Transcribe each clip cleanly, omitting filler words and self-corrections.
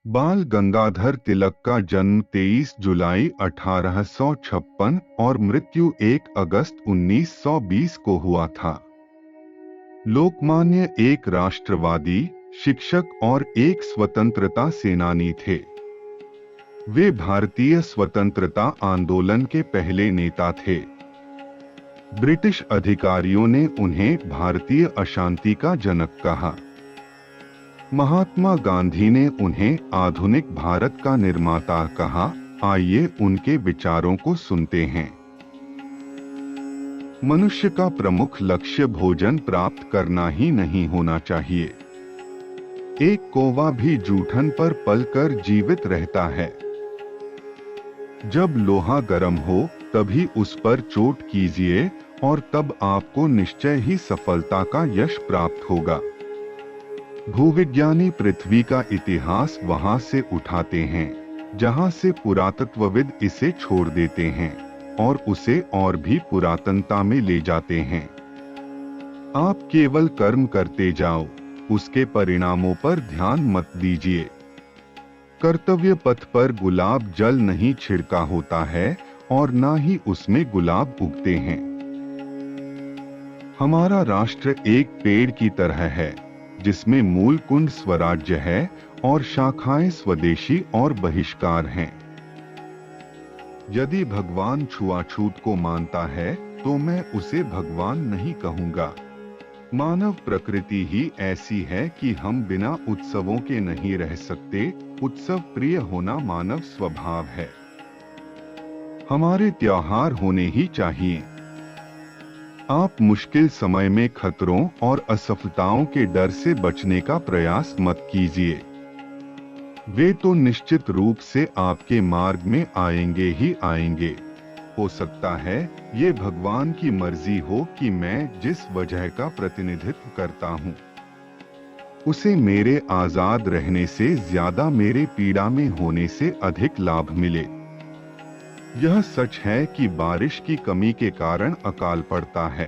बाल गंगाधर तिलक का जन्म 23 जुलाई 1856 और मृत्यु 1 अगस्त 1920 को हुआ था। लोकमान्य एक राष्ट्रवादी, शिक्षक और एक स्वतंत्रता सेनानी थे। वे भारतीय स्वतंत्रता आंदोलन के पहले नेता थे। ब्रिटिश अधिकारियों ने उन्हें भारतीय अशांति का जनक कहा। महात्मा गांधी ने उन्हें आधुनिक भारत का निर्माता कहा। आइए उनके विचारों को सुनते हैं। मनुष्य का प्रमुख लक्ष्य भोजन प्राप्त करना ही नहीं होना चाहिए। एक कौवा भी जूठन पर पलकर जीवित रहता है। जब लोहा गर्म हो तभी उस पर चोट कीजिए और तब आपको निश्चय ही सफलता का यश प्राप्त होगा। भूविज्ञानी पृथ्वी का इतिहास वहां से उठाते हैं जहां से पुरातत्वविद इसे छोड़ देते हैं और उसे और भी पुरातनता में ले जाते हैं। आप केवल कर्म करते जाओ, उसके परिणामों पर ध्यान मत दीजिए। कर्तव्य पथ पर गुलाब जल नहीं छिड़का होता है और ना ही उसमें गुलाब उगते हैं। हमारा राष्ट्र एक पेड़ की तरह है जिसमें मूल कुंड स्वराज्य है और शाखाएं स्वदेशी और बहिष्कार हैं। यदि भगवान छुआछूत को मानता है तो मैं उसे भगवान नहीं कहूंगा। मानव प्रकृति ही ऐसी है कि हम बिना उत्सवों के नहीं रह सकते। उत्सव प्रिय होना मानव स्वभाव है। हमारे त्योहार होने ही चाहिए। आप मुश्किल समय में खतरों और असफलताओं के डर से बचने का प्रयास मत कीजिए। वे तो निश्चित रूप से आपके मार्ग में आएंगे ही आएंगे। हो सकता है ये भगवान की मर्जी हो कि मैं जिस वजह का प्रतिनिधित्व करता हूँ उसे मेरे आजाद रहने से ज्यादा मेरे पीड़ा में होने से अधिक लाभ मिले। यह सच है कि बारिश की कमी के कारण अकाल पड़ता है,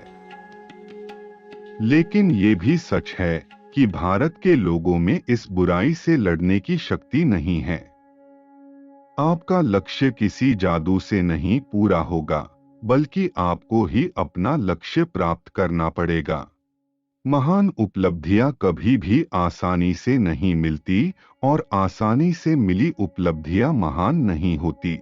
लेकिन ये भी सच है कि भारत के लोगों में इस बुराई से लड़ने की शक्ति नहीं है। आपका लक्ष्य किसी जादू से नहीं पूरा होगा, बल्कि आपको ही अपना लक्ष्य प्राप्त करना पड़ेगा। महान उपलब्धियां कभी भी आसानी से नहीं मिलती और आसानी से मिली उपलब्धियां महान नहीं होती।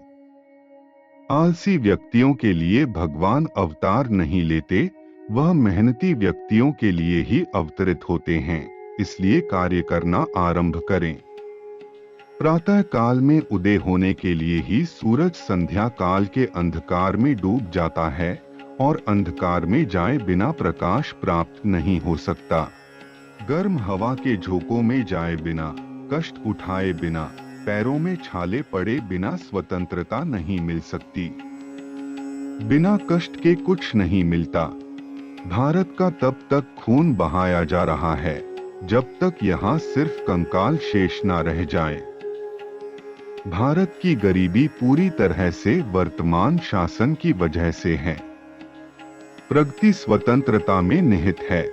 आलसी व्यक्तियों के लिए भगवान अवतार नहीं लेते, वह मेहनती व्यक्तियों के लिए ही अवतरित होते हैं। इसलिए कार्य करना आरंभ करें। प्रातः काल में उदय होने के लिए ही सूरज संध्या काल के अंधकार में डूब जाता है और अंधकार में जाए बिना प्रकाश प्राप्त नहीं हो सकता। गर्म हवा के झोंकों में जाए बिना, कष्ट उठाए बिना, पैरों में छाले पड़े बिना स्वतंत्रता नहीं मिल सकती। बिना कष्ट के कुछ नहीं मिलता। भारत का तब तक खून बहाया जा रहा है जब तक यहाँ सिर्फ कंकाल शेष न रह जाए। भारत की गरीबी पूरी तरह से वर्तमान शासन की वजह से है। प्रगति स्वतंत्रता में निहित है।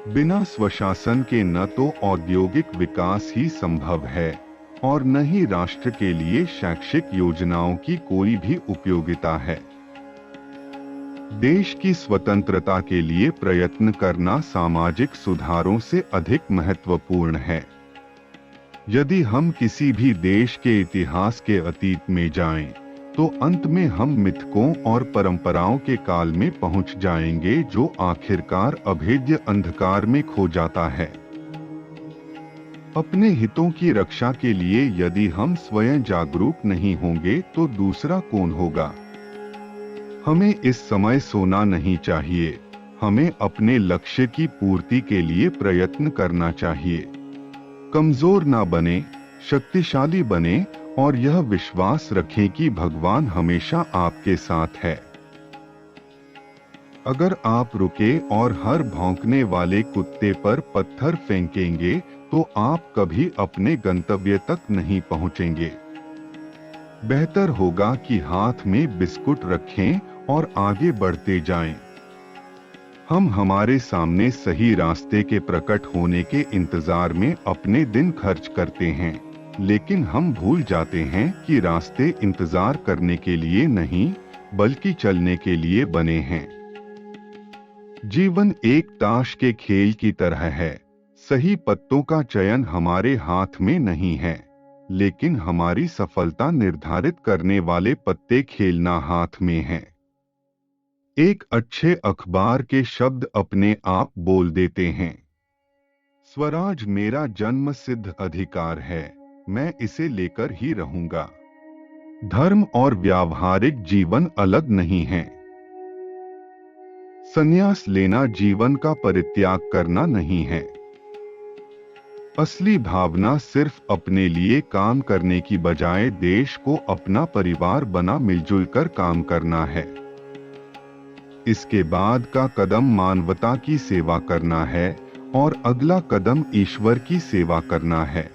बिना स्वशासन के न तो औद्योगिक विकास ही संभव है और न ही राष्ट्र के लिए शैक्षिक योजनाओं की कोई भी उपयोगिता है। देश की स्वतंत्रता के लिए प्रयत्न करना सामाजिक सुधारों से अधिक महत्वपूर्ण है। यदि हम किसी भी देश के इतिहास के अतीत में जाएं, तो अंत में हम मिथकों और परंपराओं के काल में पहुंच जाएंगे जो आखिरकार अभेद्य अंधकार में खो जाता है। अपने हितों की रक्षा के लिए यदि हम स्वयं जागरूक नहीं होंगे तो दूसरा कौन होगा। हमें इस समय सोना नहीं चाहिए। हमें अपने लक्ष्य की पूर्ति के लिए प्रयत्न करना चाहिए। कमजोर ना बने, शक्तिशाली बने और यह विश्वास रखें कि भगवान हमेशा आपके साथ है। अगर आप रुके और हर भौंकने वाले कुत्ते पर पत्थर फेंकेंगे तो आप कभी अपने गंतव्य तक नहीं पहुंचेंगे। बेहतर होगा कि हाथ में बिस्कुट रखें और आगे बढ़ते जाएं। हम हमारे सामने सही रास्ते के प्रकट होने के इंतजार में अपने दिन खर्च करते हैं, लेकिन हम भूल जाते हैं कि रास्ते इंतजार करने के लिए नहीं, बल्कि चलने के लिए बने हैं। जीवन एक ताश के खेल की तरह है। सही पत्तों का चयन हमारे हाथ में नहीं है, लेकिन हमारी सफलता निर्धारित करने वाले पत्ते खेलना हाथ में है। एक अच्छे अखबार के शब्द अपने आप बोल देते हैं। स्वराज मेरा जन्मसिद्ध अधिकार है, मैं इसे लेकर ही रहूंगा। धर्म और व्यावहारिक जीवन अलग नहीं है। संन्यास लेना जीवन का परित्याग करना नहीं है। असली भावना सिर्फ अपने लिए काम करने की बजाय देश को अपना परिवार बना मिलजुल कर काम करना है। इसके बाद का कदम मानवता की सेवा करना है और अगला कदम ईश्वर की सेवा करना है।